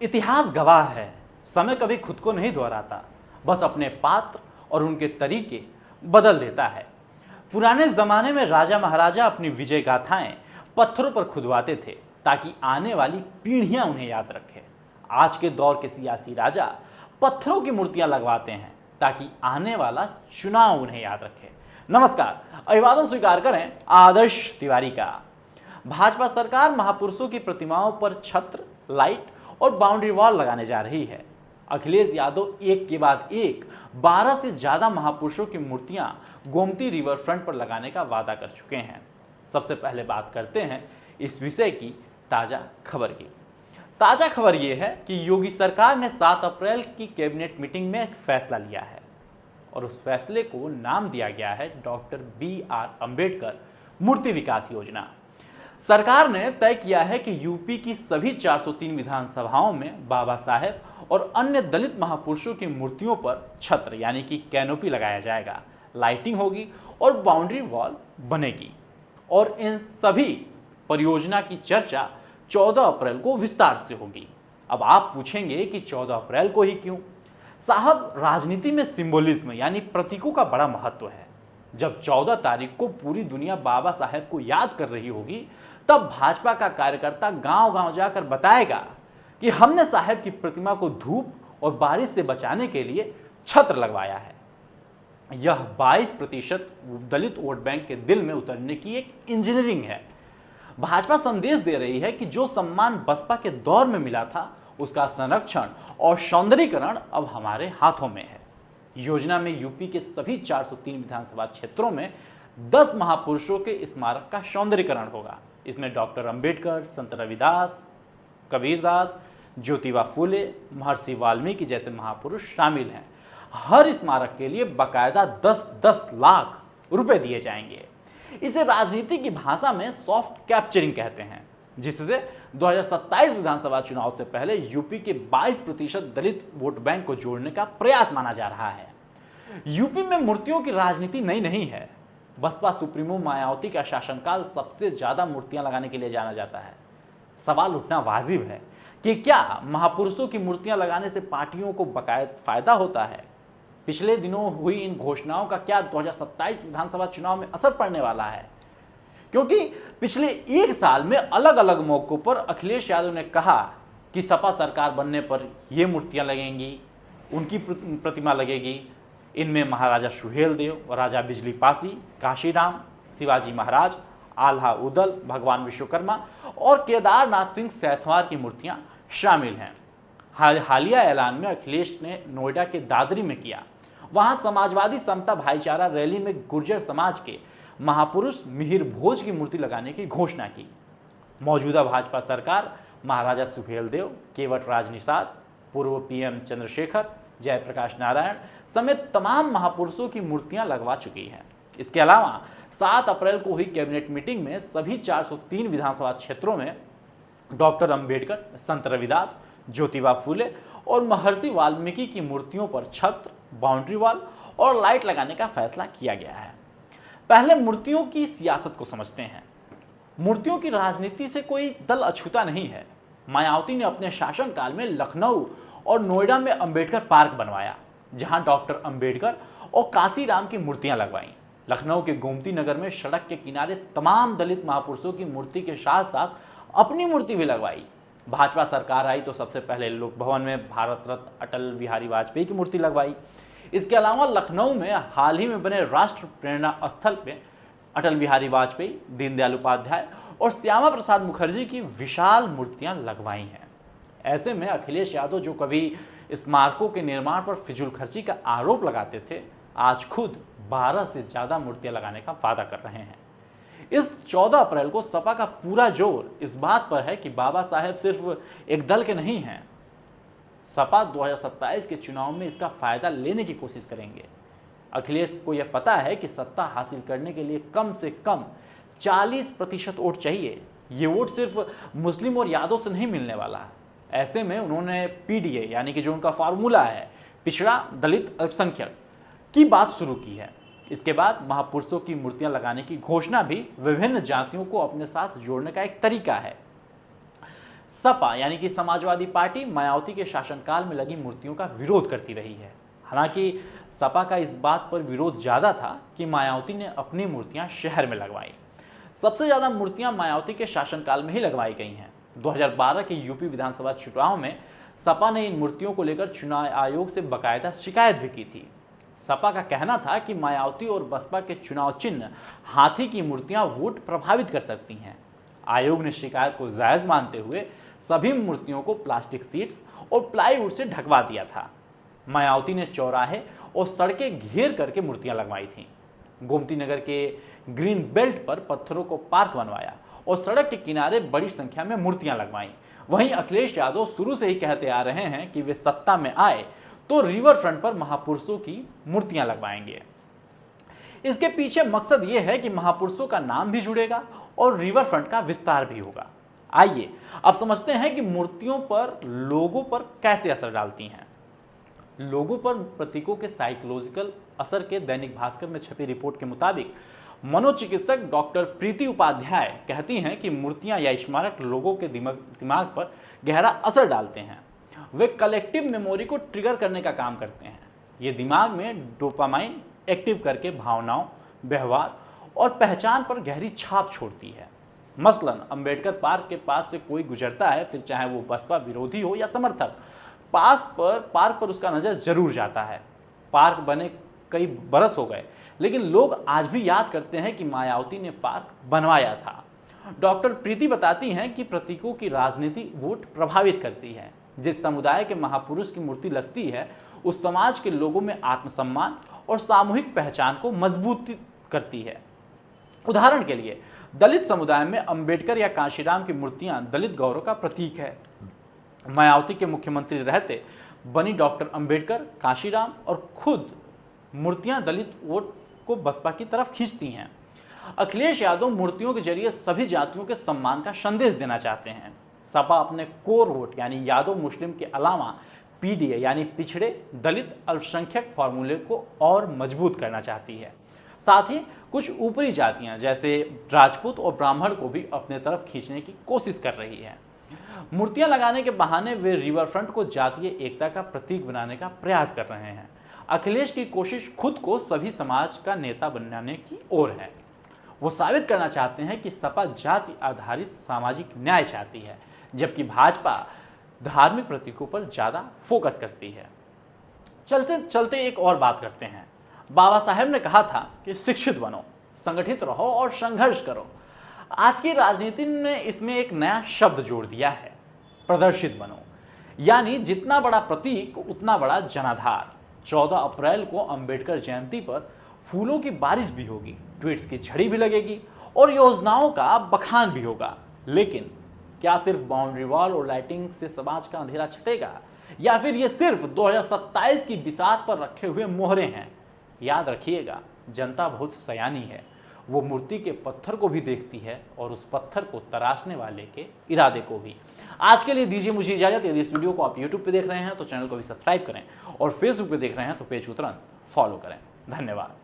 इतिहास गवाह है, समय कभी खुद को नहीं दोहराता, बस अपने पात्र और उनके तरीके बदल देता है। पुराने जमाने में राजा महाराजा अपनी विजय गाथाएं पत्थरों पर खुदवाते थे ताकि आने वाली पीढ़ियां उन्हें याद रखें। आज के दौर के सियासी राजा पत्थरों की मूर्तियां लगवाते हैं ताकि आने वाला चुनाव उन्हें याद रखे। नमस्कार, अभिवादन स्वीकार करें आदर्श तिवारी का। भाजपा सरकार महापुरुषों की प्रतिमाओं पर छत्र, लाइट और बाउंड्री वॉल लगाने जा रही है। अखिलेश यादव एक के बाद एक 12 से ज्यादा महापुरुषों की मूर्तियां गोमती रिवर फ्रंट पर लगाने का वादा कर चुके हैं। सबसे पहले बात करते हैं इस विषय की ताजा खबर की। ताजा खबर यह है कि योगी सरकार ने 7 अप्रैल की कैबिनेट मीटिंग में एक फैसला लिया है और उस फैसले को नाम दिया गया है डॉक्टर BR अंबेडकर मूर्ति विकास योजना। सरकार ने तय किया है कि यूपी की सभी 403 विधानसभाओं में बाबा साहेब और अन्य दलित महापुरुषों की मूर्तियों पर छत्र यानी कि कैनोपी लगाया जाएगा, लाइटिंग होगी और बाउंड्री वॉल बनेगी। और इन सभी परियोजना की चर्चा 14 अप्रैल को विस्तार से होगी। अब आप पूछेंगे कि 14 अप्रैल को ही क्यों? साहब, राजनीति में सिंबोलिज्म यानी प्रतीकों का बड़ा महत्व है। जब 14 तारीख को पूरी दुनिया बाबा साहेब को याद कर रही होगी, तब भाजपा का कार्यकर्ता गांव-गांव जाकर बताएगा कि हमने साहेब की प्रतिमा को धूप और बारिश से बचाने के लिए छत्र लगवाया है। यह 22% दलित वोट बैंक के दिल में उतरने की एक इंजीनियरिंग है। भाजपा संदेश दे रही है कि जो सम्मान बसपा के दौर में मिला था, उसका संरक्षण और सौंदर्यीकरण अब हमारे हाथों में है। योजना में यूपी के सभी 403 विधानसभा क्षेत्रों में 10 महापुरुषों के स्मारक का सौंदर्यीकरण होगा। इसमें डॉक्टर अंबेडकर, संत रविदास, कबीरदास, ज्योतिबा फूले, महर्षि वाल्मीकि जैसे महापुरुष शामिल हैं। हर स्मारक के लिए बकायदा 10-10 लाख रुपए दिए जाएंगे। इसे राजनीति की भाषा में सॉफ्ट कैप्चरिंग कहते हैं, जिससे 2027 विधानसभा चुनाव से पहले यूपी के 22% दलित वोट बैंक को जोड़ने का प्रयास माना जा रहा है। यूपी में मूर्तियों की राजनीति नई नहीं है। बसपा सुप्रीमो मायावती का शासनकाल सबसे ज्यादा मूर्तियां लगाने के लिए जाना जाता है। सवाल उठना वाजिब है कि क्या महापुरुषों की मूर्तियां लगाने से पार्टियों को बकायदा फायदा होता है? पिछले दिनों हुई इन घोषणाओं का क्या 2027 विधानसभा चुनाव में असर पड़ने वाला है? क्योंकि पिछले एक साल में अलग अलग मौकों पर अखिलेश यादव ने कहा कि सपा सरकार बनने पर ये मूर्तियां लगेंगी, उनकी प्रतिमा लगेगी। इनमें महाराजा सुहेलदेव, राजा बिजली पासी, काशीराम, शिवाजी महाराज, आल्हा उदल, भगवान विश्वकर्मा और केदारनाथ सिंह सैथवार की मूर्तियां शामिल हैं। हालिया ऐलान में अखिलेश ने नोएडा के दादरी में किया। वहां समाजवादी समता भाईचारा रैली में गुर्जर समाज के महापुरुष मिहिर भोज की मूर्ति लगाने की घोषणा की। मौजूदा भाजपा सरकार महाराजा सुहेलदेव, केवट राज निषाद, पूर्व PM चंद्रशेखर, जयप्रकाश नारायण समेत तमाम महापुरुषों की मूर्तियां लगवा चुकी है। इसके अलावा 7 अप्रैल को हुई कैबिनेट मीटिंग में सभी 403 विधानसभा क्षेत्रों में डॉक्टर अंबेडकर, संत रविदास, ज्योतिबा फूले और महर्षि वाल्मीकि की मूर्तियों पर छत्र, बाउंड्री वॉल और लाइट लगाने का फैसला किया गया है। पहले मूर्तियों की सियासत को समझते हैं। मूर्तियों की राजनीति से कोई दल अछूता नहीं है। मायावती ने अपने शासनकाल में लखनऊ और नोएडा में अंबेडकर पार्क बनवाया, जहां डॉक्टर अंबेडकर और काशीराम की मूर्तियां लगवाईं। लखनऊ के गोमती नगर में सड़क के किनारे तमाम दलित महापुरुषों की मूर्ति के साथ साथ अपनी मूर्ति भी लगवाई। भाजपा सरकार आई तो सबसे पहले लोक भवन में भारत रत्न अटल बिहारी वाजपेयी की मूर्ति लगवाई। इसके अलावा लखनऊ में हाल ही में बने राष्ट्र प्रेरणा स्थल पे अटल बिहारी वाजपेयी, दीनदयाल उपाध्याय और श्यामा प्रसाद मुखर्जी की विशाल मूर्तियां लगवाई हैं। ऐसे में अखिलेश यादव जो कभी स्मारकों के निर्माण पर फिजूल खर्ची का आरोप लगाते थे, आज खुद 12 से ज्यादा मूर्तियां लगाने का वादा कर रहे हैं। इस 14 अप्रैल को सपा का पूरा जोर इस बात पर है कि बाबा साहेब सिर्फ एक दल के नहीं हैं। सपा 2027 के चुनाव में इसका फायदा लेने की कोशिश करेंगे। अखिलेश को यह पता है कि सत्ता हासिल करने के लिए कम से कम 40% वोट चाहिए। ये वोट सिर्फ मुस्लिम और यादव से नहीं मिलने वाला। ऐसे में उन्होंने PDA यानी कि जो उनका फार्मूला है, पिछड़ा, दलित, अल्पसंख्यक की बात शुरू की है। इसके बाद महापुरुषों की मूर्तियां लगाने की घोषणा भी विभिन्न जातियों को अपने साथ जोड़ने का एक तरीका है। सपा यानी कि समाजवादी पार्टी मायावती के शासनकाल में लगी मूर्तियों का विरोध करती रही है। हालांकि सपा का इस बात पर विरोध ज़्यादा था कि मायावती ने अपनी मूर्तियां शहर में लगवाई। सबसे ज़्यादा मूर्तियां मायावती के शासनकाल में ही लगवाई गई हैं। 2012 के यूपी विधानसभा चुनाव में सपा ने इन मूर्तियों को लेकर चुनाव आयोग से बाकायदा शिकायत भी की थी। सपा का कहना था कि मायावती और बसपा के चुनाव चिन्ह हाथी की मूर्तियां वोट प्रभावित कर सकती हैं। आयोग ने शिकायत को जायज़ मानते हुए सभी मूर्तियों को प्लास्टिक सीट्स और प्लाईवुड से ढकवा दिया था। मायावती ने चौराहे और सड़कें घेर करके मूर्तियां लगवाई थीं। गोमती नगर के ग्रीन बेल्ट पर पत्थरों को पार्क बनवाया और सड़क के किनारे बड़ी संख्या में मूर्तियां लगवाईं। वहीं अखिलेश यादव शुरू से ही कहते आ रहे हैं कि वे सत्ता में आए तो रिवर फ्रंट पर महापुरुषों की मूर्तियां लगवाएंगे। इसके पीछे मकसद ये है कि महापुरुषों का नाम भी जुड़ेगा और रिवर फ्रंट का विस्तार भी होगा। आइए अब समझते हैं कि मूर्तियों पर लोगों पर कैसे असर डालती हैं। लोगों पर प्रतीकों के साइकोलॉजिकल असर के दैनिक भास्कर में छपी रिपोर्ट के मुताबिक मनोचिकित्सक डॉक्टर प्रीति उपाध्याय कहती हैं कि मूर्तियां या स्मारक लोगों के दिमाग पर गहरा असर डालते हैं। वे कलेक्टिव मेमोरी को ट्रिगर करने का काम करते हैं। ये दिमाग में डोपामाइन एक्टिव करके भावनाओं, व्यवहार और पहचान पर गहरी छाप छोड़ती है। मसलन अंबेडकर पार्क के पास से कोई गुजरता है, फिर चाहे वो बसपा विरोधी हो या समर्थक, पार्क पर उसका नज़र जरूर जाता है। पार्क बने कई बरस हो गए, लेकिन लोग आज भी याद करते हैं कि मायावती ने पार्क बनवाया था। डॉक्टर प्रीति बताती हैं कि प्रतीकों की राजनीति वोट प्रभावित करती है। जिस समुदाय के महापुरुष की मूर्ति लगती है, उस समाज के लोगों में आत्मसम्मान और सामूहिक पहचान को मजबूत करती है। उदाहरण के लिए दलित समुदाय में अंबेडकर या कांशीराम की मूर्तियां दलित गौरव का प्रतीक है। मायावती के मुख्यमंत्री रहते बनी डॉक्टर अंबेडकर, कांशीराम और खुद मूर्तियां दलित वोट को बसपा की तरफ खींचती हैं। अखिलेश यादव मूर्तियों के जरिए सभी जातियों के सम्मान का संदेश देना चाहते हैं। सपा अपने कोर वोट यानी यादव मुस्लिम के अलावा पीडीए यानी पिछड़े दलित अल्पसंख्यक फार्मूले को और मजबूत करना चाहती है। साथ ही कुछ ऊपरी जातियां जैसे राजपूत और ब्राह्मण को भी अपने तरफ खींचने की कोशिश कर रही है। मूर्तियां लगाने के बहाने वे रिवर फ्रंट को जातीय एकता का प्रतीक बनाने का प्रयास कर रहे हैं। अखिलेश की कोशिश खुद को सभी समाज का नेता बनाने की ओर है। वो साबित करना चाहते हैं कि सपा जाति आधारित सामाजिक न्याय चाहती है, जबकि भाजपा धार्मिक प्रतीकों पर ज़्यादा फोकस करती है। चलते चलते एक और बात करते हैं। बाबा साहेब ने कहा था कि शिक्षित बनो, संगठित रहो और संघर्ष करो। आज की राजनीति ने इसमें एक नया शब्द जोड़ दिया है, प्रदर्शित बनो। यानी जितना बड़ा प्रतीक उतना बड़ा जनाधार। 14 अप्रैल को अंबेडकर जयंती पर फूलों की बारिश भी होगी, ट्वीट्स की झड़ी भी लगेगी और योजनाओं का बखान भी होगा। लेकिन क्या सिर्फ बाउंड्री वॉल और लाइटिंग से समाज का अंधेरा छटेगा, या फिर ये सिर्फ 2027 की बिसात पर रखे हुए मोहरे हैं? याद रखिएगा, जनता बहुत सयानी है। वो मूर्ति के पत्थर को भी देखती है और उस पत्थर को तराशने वाले के इरादे को भी। आज के लिए दीजिए मुझे इजाजत। यदि इस वीडियो को आप YouTube पे देख रहे हैं तो चैनल को भी सब्सक्राइब करें और Facebook पे देख रहे हैं तो पेज को तुरंत फॉलो करें। धन्यवाद।